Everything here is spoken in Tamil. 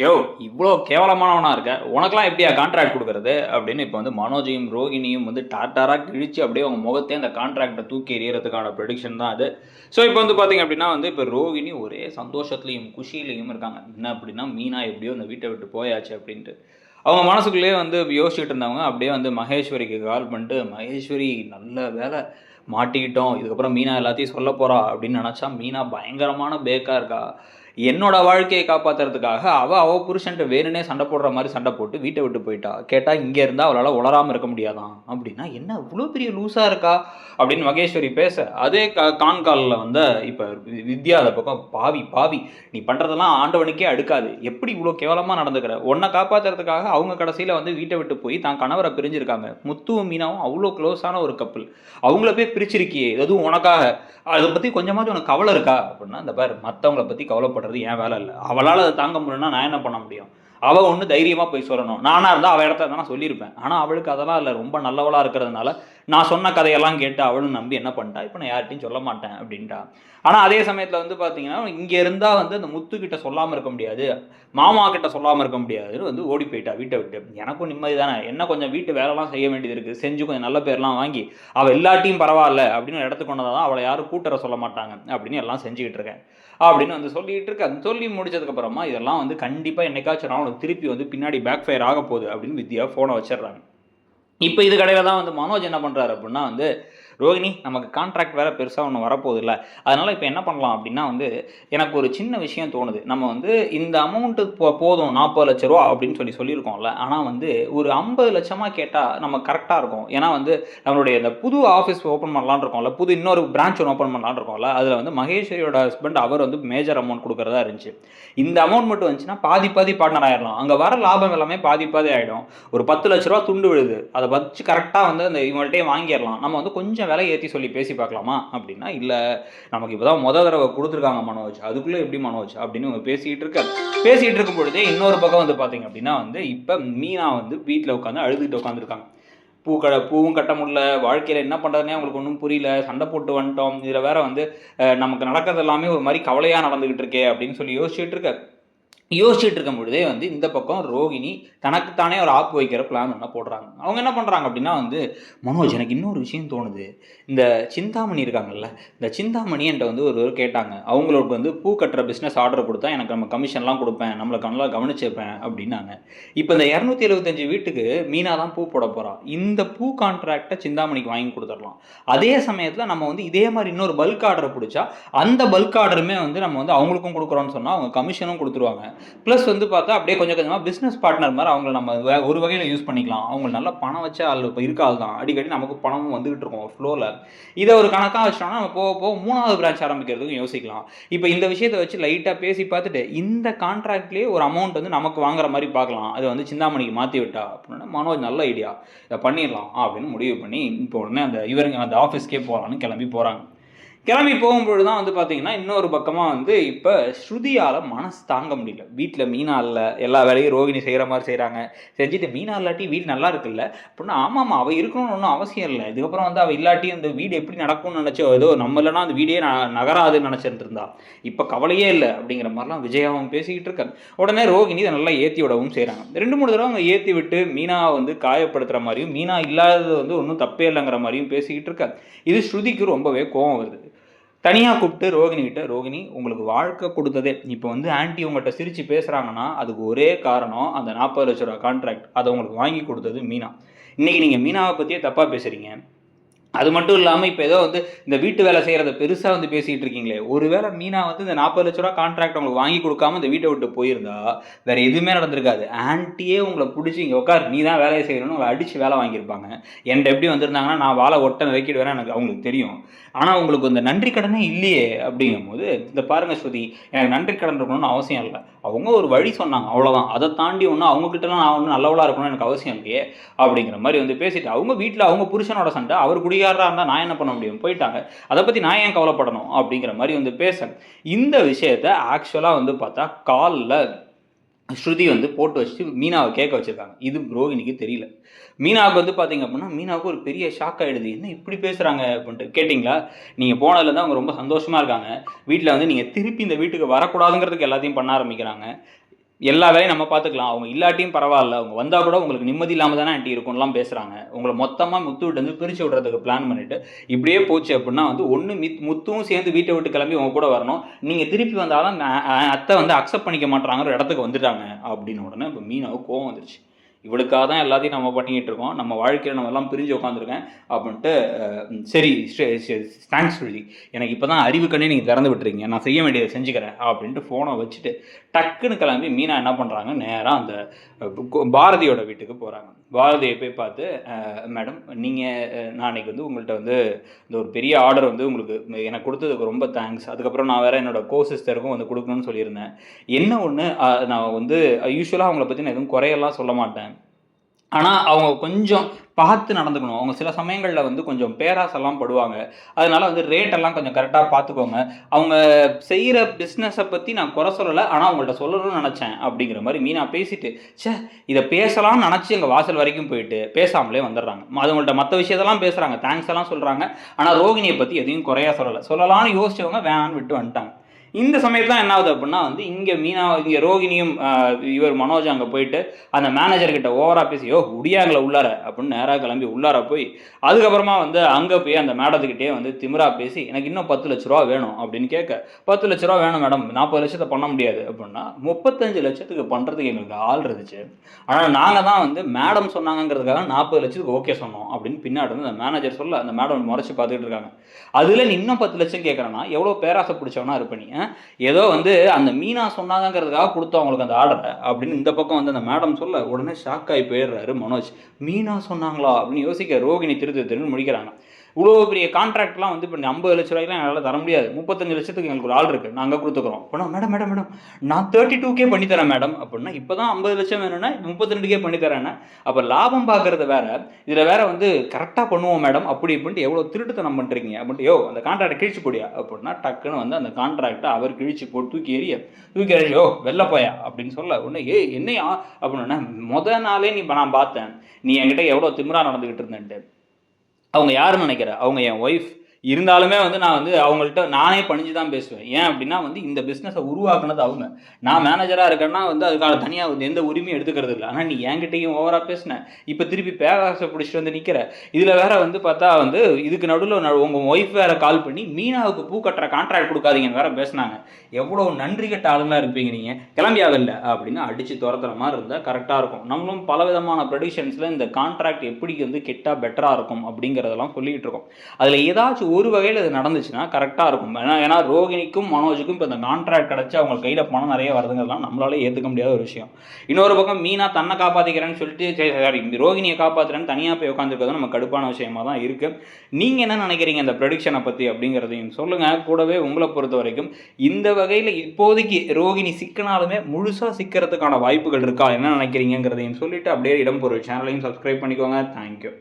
யோ! இவ்ளோ கேவலமானவனா இருக்க! உனக்கெல்லாம் எப்படியா கான்ட்ராக்ட் குடுக்குறது? அப்படின்னு இப்ப வந்து மனோஜையும், ரோகிணியும் வந்து டார் டாரா கிழிச்சு அப்படியே அவங்க முகத்தையே அந்த கான்ட்ராக்ட்ட தூக்கி எறியறதுக்கான ப்ரெடிக்ஷன் தான் அது. ஸோ, இப்ப வந்து பார்த்தீங்க அப்படின்னா வந்து, இப்ப ரோகிணி ஒரே சந்தோஷத்திலயும், குஷியிலயும் இருக்காங்க. என்ன அப்படின்னா, மீனா எப்படியோ இந்த வீட்ட விட்டு போயாச்சு அப்படின்ட்டு. அவங்க மனசுக்குள்ளேயே வந்து யோசிச்சுட்டு இருந்தவங்க, அப்படியே வந்து மகேஸ்வரிக்கு கால் பண்ணிட்டு, "மகேஸ்வரி நல்ல வேள மாட்டிக்கிட்டோம். இதுக்கப்புறம் மீனா எல்லாத்தையும் சொல்லப் போறா" அப்படின்னு நெனச்சா, மீனா பயங்கரமான பேக்கா இருக்கா. என்னோட வாழ்க்கைய காப்பாத்துறதுக்காக அவ புருஷன்ட்ட வேணும்னே சண்ட போடுற மாரி சண்ட போட்டு வீட்ட விட்டு போயிட்டா. கேட்டா இங்க இருந்தா அவளால உளராம இருக்க முடியாதாம். அப்டின்னா, "என்ன இவ்ளோ பெரிய லூசா இருக்கா?" அப்படின்னு மகேஸ்வரி பேச, அதே கான் கால்ல வந்த இப்ப வித்யா அந்த பக்கம், "பாவி, பாவி! நீ பண்றதெல்லாம் ஆண்டவனுக்கே அடுக்காது. எப்படி இவ்ளோ கேவலமா நடந்துக்கிற? உன்ன காப்பாத்துறதுக்காக அவங்க கடைசில வந்து வீட்ட விட்டு போய் தான் கணவர பிரிஞ்சிருக்காங்க. முத்துவும், மீனாவும் அவ்ளோ குளோஸான ஒரு கப்புள். அவங்கள போய் பிரிச்சிருக்கியே! அதுவும் உனக்காக. அத பத்தி கொஞ்சமாவது உனக்கு கவல இருக்கா?" அப்படின்னா, "இந்த பாரு மத்தவங்கள பத்தி கவலைப்படுறது என் வேல இல்ல. அவளால அத தாங்க முடியலன்னா நான் என்ன பண்ண முடியும்? அவ ஒண்ணு தைரியமா போய் சொல்லணும். நானா இருந்தா அவ இடத்துல இருந்தா நான் சொல்லியிருப்பேன். ஆனா அவளுக்கு அதெல்லாம் இல்ல. ரொம்ப நல்லவளா இருக்கிறதுனால, நான் சொன்ன கதையெல்லாம் கேட்டு அவளும் நம்பி என்ன பண்ணிட்டா, இப்ப நான் யார்ட்டயும் சொல்ல மாட்டேன்" அப்படின்ட்டா. ஆனா அதே சமயத்துல வந்து பார்த்தீங்கன்னா, இங்க இருந்தா வந்து அந்த முத்து கிட்ட சொல்லாம இருக்க முடியாது. மாமா கிட்ட சொல்லாம இருக்க முடியாதுன்னு வந்து ஓடி போயிட்டா வீட்ட விட்டு. எனக்கும் நிம்மதி தானே. என்ன கொஞ்சம் வீட்டு வேலைலாம் செய்ய வேண்டியது இருக்கு. செஞ்சு கொஞ்சம் நல்ல பேர்லாம் வாங்கி, அவ இல்லாட்டியும் பரவால்ல அப்படின்னு ஒரு இடத்துக்கு கொண்டு வந்தா தான் அவள யாரும் கூட்டு வர சொல்ல மாட்டாங்க அப்படின்னு எல்லாம் செஞ்சுகிட்டு இருக்கேன். அப்படின்னு வந்து சொல்லிட்டு இருக்கேன். சொல்லி முடிச்சதுக்கு அப்புறமா இதெல்லாம் வந்து கண்டிப்பா என்னைக்காச்சும் ஒரு நாள் உனக்கு திருப்பி வந்து பின்னாடி பேக் ஃபயர் ஆக போகுது அப்படின்னு வித்யா ஃபோன வச்சுடுறாங்க. இப்ப இதுக்கிடையில தான் வந்து மனோஜ் என்ன பண்றாரு அப்டின்னா வந்து, "ரோகிணி நமக்கு கான்ட்ராக்ட் வேற பெருசா ஒண்ணு வரப்போகுதுல்ல. அதனால இப்ப என்ன பண்ணலாம் அப்டின்னா வந்து, எனக்கு ஒரு சின்ன விஷயம் தோணுது. நம்ம வந்து இந்த அமௌண்ட் போதும் ரூ. 40,00,000 அப்டின்னு சொல்லியிருக்கோம்ல. ஆனா வந்து ஒரு 50,00,000 கேட்டா நமக்கு கரெக்ட்டா இருக்கும். ஏன்னா வந்து நம்மளுடைய இந்த புது ஆஃபீஸ் ஓப்பன் பண்ணலாம்னு இருக்கோம்ல. இன்னொரு பிரான்ச் ஒண்ணு ஓப்பன் பண்ணலாம்னு இருக்கோம்ல. அதுல வந்து மகேஸ்வரியோட ஹஸ்பண்ட் அவர் வந்து மேஜர் அமௌண்ட் குடுக்குறதா இருந்துச்சு. இந்த அமௌண்ட் மட்டும் வந்துச்சுன்னா பாதி பாதி பார்ட்னர் ஆயிரலாம். அங்க வர லாபம் எல்லாமே பாதி பாதி ஆயிடும். ஒரு ரூ. 10,00,000 துண்டு விழுது. அத வச்சு கரெக்ட்டா வந்து அந்த இவங்கள்ட்டயே வாங்கிர்லாம். நம்ம வந்து கொஞ்சம் விலை ஏத்தி சொல்லி பேசி பார்க்கலாமா? அப்டின்னா, இல்ல நமக்கு இப்ப தான் தடவ குடுத்துருக்காங்க மனோஜ். அதுக்குள்ள எப்படி மனோஜ்? அப்படின்னு இவங்க பேசிட்டு இருக்கும் பொழுதே இன்னொரு பக்கம் வந்து பார்த்தீங்க அப்படின்னா வந்து, இப்ப மீனா வந்து வீட்ல உட்காந்து அழுதுட்டு உட்காந்துருக்காங்க. பூவும் கட்ட முடியல. வாழ்க்கையில என்ன பண்றதுன்னே அவங்களுக்கு ஒண்ணும் புரியல. சண்டை போட்டு வந்துட்டோம். இதுல வேற வந்து நமக்கு நடக்கிறது எல்லாமே ஒரு மாரி கவலையா நடந்துகிட்டு இருக்கே அப்படின்னு சொல்லி யோசிச்சுட்டு இருக்கும் பொழுதே வந்து இந்த பக்கம் ரோகிணி தனக்கு தானே ஒரு ஆப்பு வைக்கிற பிளான் ஒண்ண போடுறாங்க. அவங்க என்ன பண்றாங்க அப்படின்னா வந்து, "மனோஜ் எனக்கு இன்னொரு விஷயம் தோணுது. இந்த சிந்தாமணி இருக்காங்கல்ல, இந்த சிந்தாமணி என்ட்ட வந்து ஒரு கேட்டாங்க. அவங்களுக்கு வந்து பூ கட்டுற பிசினஸ் ஆர்டர் குடுத்தா எனக்கு நம்ம கமிஷன்லாம் குடுப்பேன். நம்மள நல்லா கவனிச்சுப்பேன்" அப்படின்னாங்க. இப்ப இந்த 275 வீட்டுக்கு மீனா தான் பூ போடப் போறா. இந்த பூ கான்ட்ராக்ட்ட சிந்தாமணிக்கு வாங்கி குடுத்துறலாம். அதே சமயத்துல நம்ம வந்து இதே மாரி இன்னொரு பல்க் ஆர்டர் புடிச்சா, அந்த பல்க் ஆர்டருமே வந்து நம்ம வந்து அவங்களுக்கும் குடுக்குறோம்னு சொன்னா, அவங்க கமிஷனும் குடுத்துருவாங்க. ப்ளஸ் வந்து பார்த்தா, அப்படியே கொஞ்சம் கொஞ்சமா பிசினஸ் பார்ட்னர் மாரி அவங்கள நம்ம ஒரு வகையில யூஸ் பண்ணிக்கலாம். அவங்க நல்லா பணம் வச்ச ஆள் இப்ப இருக்க ஆள் தான். அடிக்கடி நமக்கு பணமும் வந்துகிட்டு இருக்கும் ஃப்ளோல. இத ஒரு கணக்கா வச்சுட்டோம்னா, நம்ம போக போக 3வது பிரான்ச் ஆரம்பிக்கிறதுக்கும் யோசிக்கலாம். இப்ப இந்த விஷயத்த வச்சு லைட்டா பேசி பார்த்துட்டு, இந்த கான்ட்ராக்ட்லயே ஒரு அமௌண்ட் வந்து நமக்கு வாங்குற மாரி பார்க்கலாம். அத வந்து சிந்தாமணிக்கு மாத்தி விட்டா அப்படின்னா, மனோஜ் நல்ல ஐடியா. இத பண்ணிறலாம் அப்படின்னு முடிவு பண்ணி, இப்போ உடனே இவருங்க அந்த ஆஃபீஸ்க்கே போலான்னு கிளம்பி போறாங்க. கிளம்பி போகும்பொழுது தான் வந்து பார்த்தீங்கன்னா, இன்னொரு பக்கமா வந்து இப்ப ஸ்ருதியால மனசு தாங்க முடியல. வீட்ல மீனா இல்ல. எல்லா வேலையும் ரோகிணி செய்ற மாரி செய்றாங்க. செஞ்சுட்டு மீனா இல்லாட்டி வீடு நல்லா இருக்குல்ல? அப்புட்னா ஆமாமா. அவ இருக்கணும்னு ஒண்ணும் அவசியம் இல்ல. இதுக்கப்புறம் வந்து அவ இல்லாட்டி இந்த வீடு எப்படி நடக்கும்னு நெனச்சோ, ஏதோ நம்ம இல்லன்னா அந்த வீடே நகராதுன்னு நெனச்சிட்டு இருந்தா. இப்ப கவலையே இல்ல. அப்படிங்கிற மாரிலாம் விஜயாவும் பேசிக்கிட்டு இருக்க. உடனே ரோகிணி இத நல்லா ஏத்தி விடவும் செய்றாங்க. 2, 3 தடவ அவங்க ஏத்தி விட்டு மீனாவ வந்து காயப்படுத்துற மாரியும், மீனா இல்லாதது வந்து ஒண்ணும் தப்பே இல்லங்கிற மாரியும் பேசிக்கிட்டு இருக்க. இது ஸ்ருதிக்கு ரொம்பவே கோவம் வருது. தனியா கூப்பிட்டு ரோகிணி கிட்ட, "ரோகிணி உங்களுக்கு வாழ்க்கை குடுத்ததே இப்ப வந்து ஆன்டி உங்கட்ட சிரிச்சு பேசுறாங்கன்னா, அதுக்கு ஒரே காரணம் அந்த ரூ. 40,00,000 கான்ட்ராக்ட். அத உங்களுக்கு வாங்கி குடுத்தது மீனா. இன்னைக்கு நீங்க மீனாவ பத்தியே தப்பா பேசுறீங்க. அது மட்டும் இல்லாம, இப்ப ஏதோ வந்து இந்த வீட்டு வேலை செய்றத பெருசா வந்து பேசிட்டு இருக்கீங்களே! ஒருவேள மீனா வந்து இந்த ரூ. 40,00,000 கான்ட்ராக்ட் உங்களுக்கு வாங்கி குடுக்காம இந்த வீட்ட விட்டு போயிருந்தா, வேற எதுவுமே நடந்திருக்காது. ஆன்டியே உங்கள புடிச்சு, "இங்க உட்காரு. நீ தான் வேலைய செய்யணும்னு" உங்கள அடிச்சு வேல வாங்கியிருப்பாங்க. என்ட்ட எப்படி வந்திருந்தாங்கன்னா, நான் வால ஒட்ட நறுக்கிடுவேன்னு அவங்களுக்கு தெரியும். ஆனா, உங்களுக்கு இந்த நன்றி கடனே இல்லையே! அப்படிங்கும்போது, "இத பாருங்க ஸ்ருதி, எனக்கு நன்றி கடன் இருக்கணும்னு அவசியம் இல்ல. அவங்க ஒரு வழி சொன்னாங்க. அவ்வளோதான். அத தாண்டி ஒண்ணும் அவங்க கிட்டலாம் நான் ஒண்ணும் நல்லவளா இருக்கணும்னு எனக்கு அவசியம் இல்லையே!" அப்படிங்கிற மாரி வந்து பேசிட்டு, அவங்க வீட்ல அவங்க புருஷனோட சண்டை. அவர் குடிகாரரா இருந்தா நான் என்ன பண்ண முடியும்? போயிட்டாங்க. அத பத்தி நான் ஏன் கவலைப்படணும்? அப்படிங்கிற மாரி வந்து பேச, இந்த விஷயத்த ஆக்சுவலா வந்து பார்த்தா, கால்ல ஸ்ருதி வந்து போட்டு வச்சுட்டு மீனாவ கேட்க வச்சிருக்காங்க. இது ரோகிணிக்கு தெரியல. மீனாவுக்கு வந்து பார்த்தீங்க அப்படின்னா, மீனாவுக்கு ஒரு பெரிய ஷாக் ஆயிடுது. என்ன இப்படி பேசுறாங்க அப்படின்ட்டு. கேட்டீங்களா? நீங்க போனதுலேருந்து அவங்க ரொம்ப சந்தோஷமா இருக்காங்க. வீட்ல வந்து நீங்க திருப்பி இந்த வீட்டுக்கு வரக்கூடாதுங்கிறதுக்கு எல்லாத்தையும் பண்ண ஆரம்பிக்கிறாங்க. எல்லா வேலையும் நம்ம பார்த்துக்கலாம், அவங்க இல்லாட்டியும் பரவாயில்ல, அவங்க வந்தால் கூட உங்களுக்கு நிம்மதி இல்லாமல் தானே ஆண்டி இருக்கும்லாம் பேசுகிறாங்க. உங்களை மொத்தமாக முத்து விட்டு வந்து பிரித்து விட்றதுக்கு பிளான் பண்ணிவிட்டு இப்படியே போச்சு அப்படின்னா வந்து ஒன்று முத்துவும் சேர்ந்து வீட்டை விட்டு கிளம்பி உங்க கூட வரணும். நீங்கள் திருப்பி வந்தாலும் அத்தை வந்து அக்செப்ட் பண்ணிக்க மாட்டாங்கிற இடத்துக்கு வந்துட்டாங்க அப்படின்னு உடனே இப்போ மீனாவுக்கு கோவம் வந்துருச்சு. இவளுக்காக தான் எல்லாத்தையும் நம்ம பண்ணிக்கிட்டு இருக்கோம், நம்ம வாழ்க்கையில் நம்ம எல்லாம் பிரிஞ்சு உட்காந்துருக்கேன் அப்படின்ட்டு. சரி தேங்க்ஸ் ஸ்ருதி, எனக்கு இப்போ தான் அறிவு கண்ணே நீங்கள் திறந்து விட்டுருக்கீங்க, நான் செய்ய வேண்டியதை செஞ்சுக்கிறேன் அப்படின்ட்டு ஃபோனை வச்சுட்டு டக்குன்னு கிளம்பி மீனா என்ன பண்ணுறாங்க, நேராக அந்த பாரதியோட வீட்டுக்கு போகிறாங்க. பாரதியை போய் பார்த்து, மேடம் நீங்கள் நான் அன்றைக்கி வந்து உங்கள்கிட்ட வந்து இந்த ஒரு பெரிய ஆர்டர் வந்து உங்களுக்கு எனக்கு கொடுத்ததுக்கு ரொம்ப தேங்க்ஸ், அதுக்கப்புறம் நான் வேறு என்னோடய கோசிஸ்டருக்கும் வந்து கொடுக்கணும்னு சொல்லியிருந்தேன். என்ன ஒன்று, நான் வந்து யூஸ்வலாக அவங்கள பற்றி நான் எதுவும் குறையெல்லாம் சொல்ல மாட்டேன், ஆனால் அவங்க கொஞ்சம் பார்த்து நடந்துக்கணும். அவங்க சில சமயங்களில் வந்து கொஞ்சம் பேராசெல்லாம் படுவாங்க, அதனால் வந்து ரேட்டெல்லாம் கொஞ்சம் கரெக்டாக பார்த்துக்கோங்க. அவங்க செய்கிற பிஸ்னஸை பற்றி நான் குறை சொல்லலை, ஆனால் அவங்கள்ட்ட சொல்லணும்னு நினச்சேன் அப்படிங்கிற மாதிரி மீனா பேசிட்டு, இதை பேசலாம்னு நினச்சி எங்கள் வாசல் வரைக்கும் போயிட்டு பேசாமலே வந்துடுறாங்க. அவங்கள்ட்ட மற்ற விஷயத்தெல்லாம் பேசுகிறாங்க, தேங்க்ஸ் எல்லாம் சொல்கிறாங்க, ஆனால் ரோகிணியை பற்றி எதையும் குறையா சொல்லலாம்னு யோசிச்சவங்க வேணான்னு விட்டு வந்துட்டாங்க. இந்த சமயத்தில் என்ன ஆகுது அப்படின்னா வந்து இங்கே ரோகிணியும் இவர் மனோஜ் அங்கே போயிட்டு அந்த மேனேஜர்கிட்ட ஓவராக பேசி, முடியாங்கள உள்ளார அப்படின்னு நேராக கிளம்பி உள்ளார போய் அதுக்கப்புறமா வந்து அங்கே போய் அந்த மேடத்துக்கிட்டே வந்து திமிரா பேசி, எனக்கு இன்னும் 10 லட்ச ரூபா வேணும் அப்படின்னு கேட்க, 10 லட்ச ரூபா வேணும் மேடம், 40 லட்சத்தை பண்ண முடியாது அப்படின்னா, 35 லட்சத்துக்கு பண்ணுறதுக்கு எங்களுக்கு ஆள் இருந்துச்சு, ஆனால் நாங்கள் தான் வந்து மேடம் சொன்னாங்கிறதுக்காக 40 லட்சத்துக்கு ஓகே சொன்னோம் அப்படின்னு பின்னாடி வந்து அந்த மேனேஜர் சொல்ல அந்த மேடம் முறைச்சி பார்த்துக்கிட்டு இருக்காங்க. அதில் நீ இன்னும் 10 லட்சம் கேட்குறேன்னா எவ்வளோ பேராசை பிடிச்சவனா இருப்ப நீ, ஏதோ வந்து அந்த மீனா சொன்னாங்கிறதுக்காக கொடுத்தோம் அவங்களுக்கு அந்த ஆர்டரை அப்படின்னு இந்த பக்கம் வந்து அந்த மேடம் சொல்ல உடனே ஷாக் ஆகி போயிடுறாரு மனோஜ். மீனா சொன்னாங்களா அப்படின்னு யோசிக்க ரோகிணி திருன்னு முடிக்கிறாங்க. இவ்வளோ பெரிய கான்ட்ராக்ட்லாம் வந்து இப்போ 50 லட்ச ரூபாய்க்குலாம் என்னால் தர முடியாது, 35 லட்சத்துக்கு எங்களுக்கு ஒரு ஆள் இருக்குது, நாங்கள் கொடுத்துக்குறோம் அப்படின்னா, மேடம் நான் 32K பண்ணித்தரேன் மேடம் அப்படின்னா, இப்போ தான் 50 லட்சம் வேணும்னா 32K பண்ணித்தரேன்னா, அப்போ லாபம் பார்க்குறது வேறு, இதில் வேறு வந்து கரெக்டாக பண்ணுவோம் மேடம் அப்படி இப்படின்ட்டு எவ்வளோ திருட்டுத்தனம் பண்ணுறீங்க அப்படின்ட்டு, அந்த கான்ட்ராக்டை கிழிச்சு போடியா அப்படின்னா டக்குன்னு வந்து அந்த கான்ட்ராக்டை அவர் கிழிச்சு போட்டு தூக்கி எறிய வெளில போயா அப்படின்னு சொல்ல உடனே என்னையா அப்படின்னா, நாளே நான் பார்த்தேன் நீ என்கிட்ட எவ்வளோ திமிரா நடந்துக்கிட்டு இருந்தேன்ட்டு. அவங்க யாருன்னு நினைக்கிற, அவங்க என் ஒய்ஃப், இருந்தாலுமே வந்து நான் வந்து அவங்கள்ட்ட நானே பணிஞ்சு தான் பேசுவேன். ஏன் அப்படின்னா வந்து இந்த பிஸ்னஸை உருவாக்குனது அவங்க, நான் மேனேஜராக இருக்கேன்னா வந்து அதுக்கான தனியாக வந்து எந்த உரிமையும் எடுத்துக்கிறது இல்லை. ஆனால் நீ என்கிட்டையும் ஓவராக பேசினேன், இப்போ திருப்பி பேராசை பிடிச்சிட்டு வந்து நிற்கிற, இதில் வேற வந்து பார்த்தா வந்து இதுக்கு நடுவில் உங்கள் ஒய்ஃப் வேற கால் பண்ணி மீனாவுக்கு பூ கட்டுற கான்ட்ராக்ட் கொடுக்காதீங்கன்னு வேற பேசினாங்க. எவ்வளோ நன்றி கட்ட ஆளுங்களாக இருப்பீங்க நீங்கள், கிளம்பியாவில்ல அப்படின்னு அடித்து துரத்துற மாதிரி இருந்தால் கரெக்டாக இருக்கும். நம்மளும் பலவிதமான ப்ரெடிக்ஷன்ஸில் இந்த கான்ட்ராக்ட் எப்படி வந்து கெட்டால் பெட்டராக இருக்கும் அப்படிங்கிறதெல்லாம் சொல்லிகிட்டு இருக்கோம். அதில் ஏதாச்சும் ஒரு வகையில் இது நடந்துச்சுன்னா கரெக்டாக இருக்கும். ஏன்னா ரோகிணிக்கும் மனோஜுக்கும் இப்போ இந்த கான்ட்ராக்ட் கிடச்சி அவங்க கையில் பணம் நிறைய வருதுங்கிறதுலாம் நம்மளால ஏற்றுக்க முடியாத ஒரு விஷயம். இன்னொரு பக்கம் மீனா தன்னை காப்பாற்றிக்கிறேன்னு சொல்லிட்டு சாரி ரோகிணியை காப்பாற்றுறேன்னு தனியாக போய் உட்காந்துருக்கிறது நம்ம கடுப்பான விஷயமா தான் இருக்குது. நீங்கள் என்ன நினைக்கிறீங்க இந்த ப்ரெடிக்ஷனை பற்றி அப்படிங்கிறதையும் சொல்லுங்கள். கூடவே உங்களை பொறுத்த வரைக்கும் இந்த வகையில் இப்போதைக்கு ரோகிணி சிக்கினாலுமே முழுசாக சிக்கிறதுக்கான வாய்ப்புகள் இருக்கா, என்ன நினைக்கிறீங்கிறதையும் சொல்லிவிட்டு அப்படியே இடம் பொருள் சேனலையும் சப்ஸ்கிரைப் பண்ணிக்கோங்க. தேங்க்யூ.